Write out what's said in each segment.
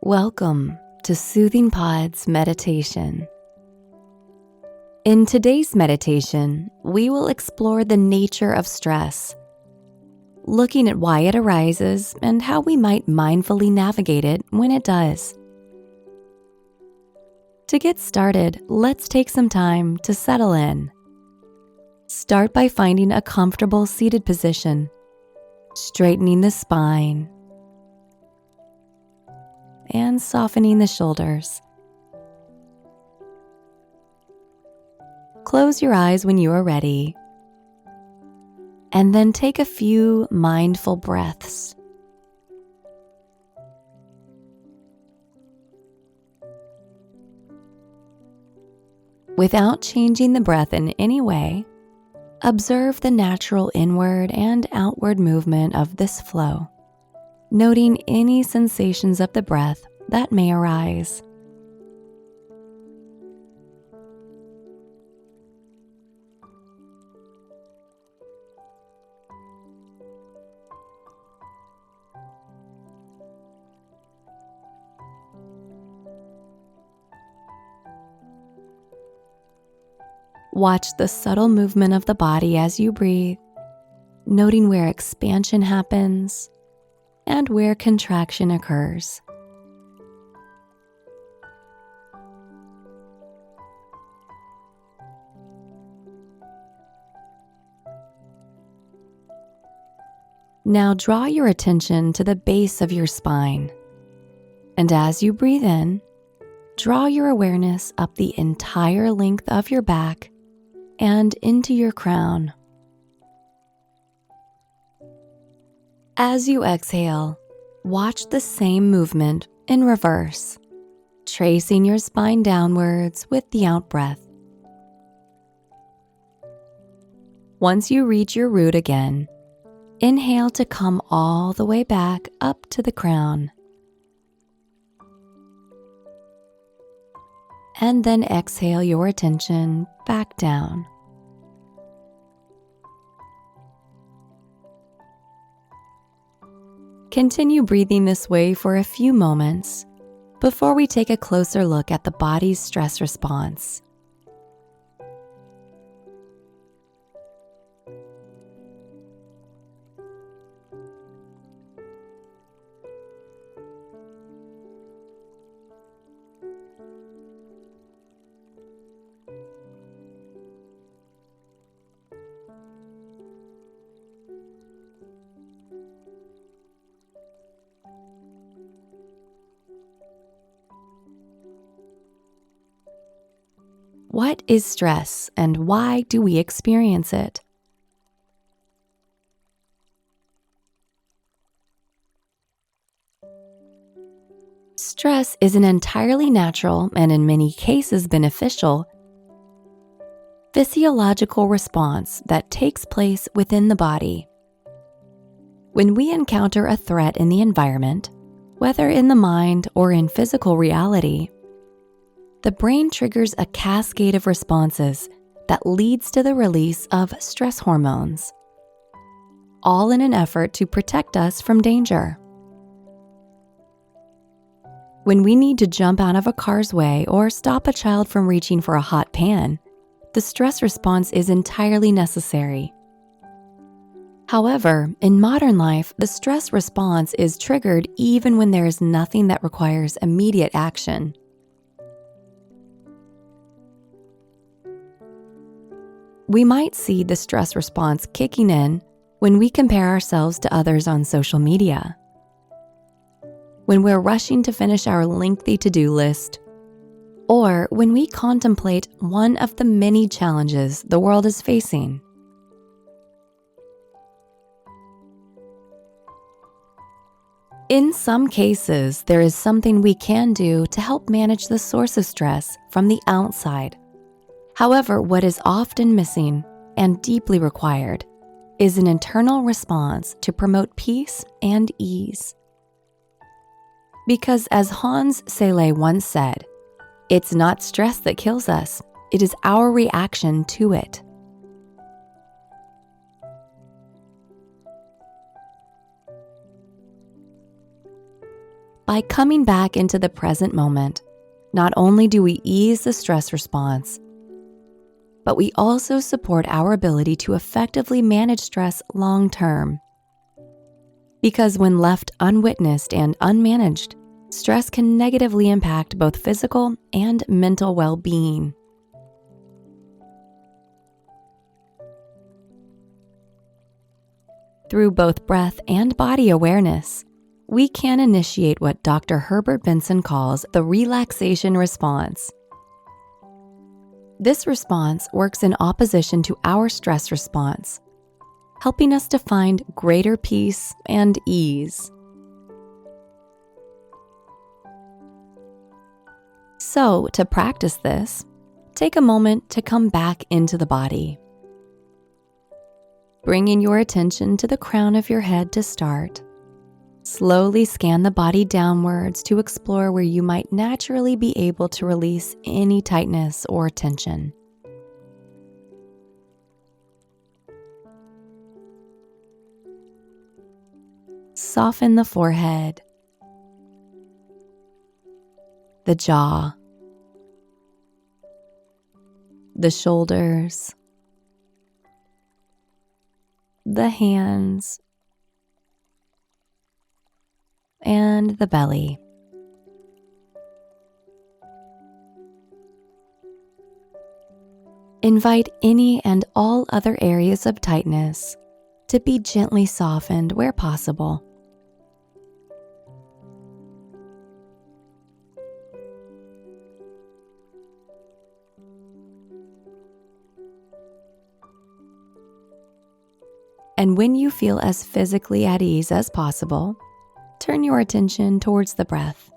Welcome to Soothing Pod's meditation. In today's meditation, we will explore the nature of stress, looking at why it arises and how we might mindfully navigate it when it does. To get started, let's take some time to settle in. Start by finding a comfortable seated position, straightening the spine, and softening the shoulders. Close your eyes when you are ready, and then take a few mindful breaths. Without changing the breath in any way, observe the natural inward and outward movement of this flow, noting any sensations of the breath that may arise. Watch the subtle movement of the body as you breathe, noting where expansion happens and where contraction occurs. Now draw your attention to the base of your spine, and as you breathe in, draw your awareness up the entire length of your back and into your crown. As you exhale, watch the same movement in reverse, tracing your spine downwards with the out-breath. Once you reach your root again, inhale to come all the way back up to the crown. And then exhale your attention back down. Continue breathing this way for a few moments before we take a closer look at the body's stress response. What is stress and why do we experience it? Stress is an entirely natural and in many cases beneficial physiological response that takes place within the body. When we encounter a threat in the environment, whether in the mind or in physical reality, the brain triggers a cascade of responses that leads to the release of stress hormones, all in an effort to protect us from danger. When we need to jump out of a car's way or stop a child from reaching for a hot pan, the stress response is entirely necessary. However, in modern life, the stress response is triggered even when there is nothing that requires immediate action. We might see the stress response kicking in when we compare ourselves to others on social media, when we're rushing to finish our lengthy to-do list, or when we contemplate one of the many challenges the world is facing. In some cases, there is something we can do to help manage the source of stress from the outside. However, what is often missing and deeply required is an internal response to promote peace and ease. Because as Hans Selye once said, it's not stress that kills us, it is our reaction to it. By coming back into the present moment, not only do we ease the stress response, but we also support our ability to effectively manage stress long term. Because when left unwitnessed and unmanaged, stress can negatively impact both physical and mental well-being. Through both breath and body awareness, we can initiate what Dr. Herbert Benson calls the relaxation response. This response works in opposition to our stress response, helping us to find greater peace and ease. So, to practice this, take a moment to come back into the body. Bringing your attention to the crown of your head to start, slowly scan the body downwards to explore where you might naturally be able to release any tightness or tension. Soften the forehead, the jaw, the shoulders, the hands, and the belly. Invite any and all other areas of tightness to be gently softened where possible. And when you feel as physically at ease as possible, turn your attention towards the breath.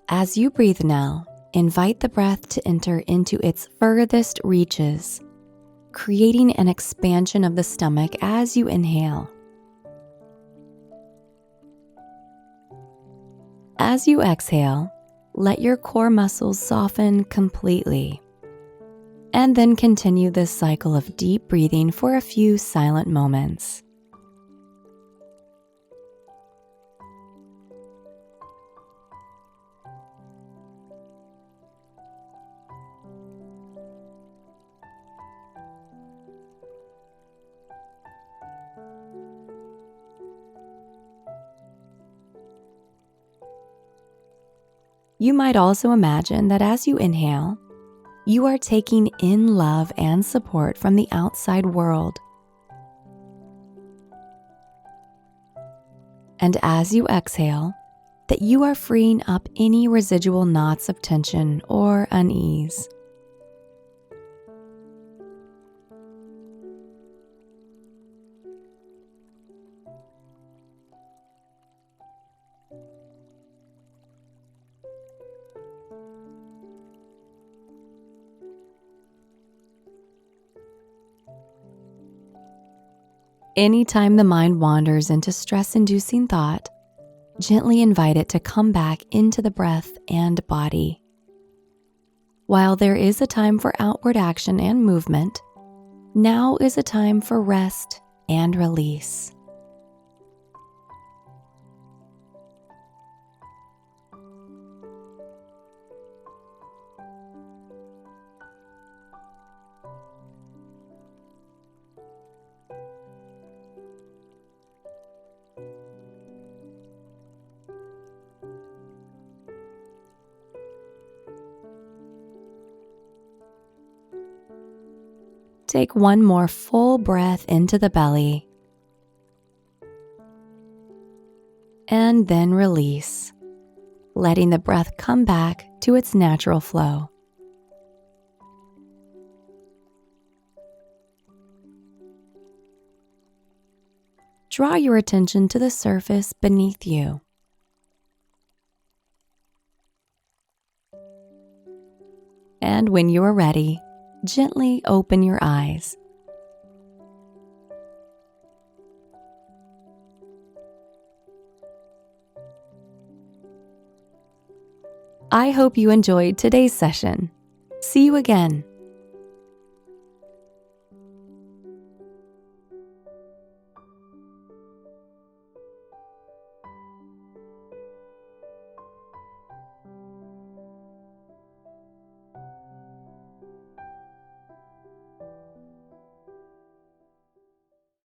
As you breathe now, invite the breath to enter into its furthest reaches, creating an expansion of the stomach as you inhale. As you exhale, let your core muscles soften completely, and then continue this cycle of deep breathing for a few silent moments. You might also imagine that as you inhale, you are taking in love and support from the outside world. And as you exhale, that you are freeing up any residual knots of tension or unease. Anytime the mind wanders into stress-inducing thought, gently invite it to come back into the breath and body. While there is a time for outward action and movement, now is a time for rest and release. Take one more full breath into the belly, and then release, letting the breath come back to its natural flow. Draw your attention to the surface beneath you. And when you are ready, gently open your eyes. I hope you enjoyed today's session. See you again.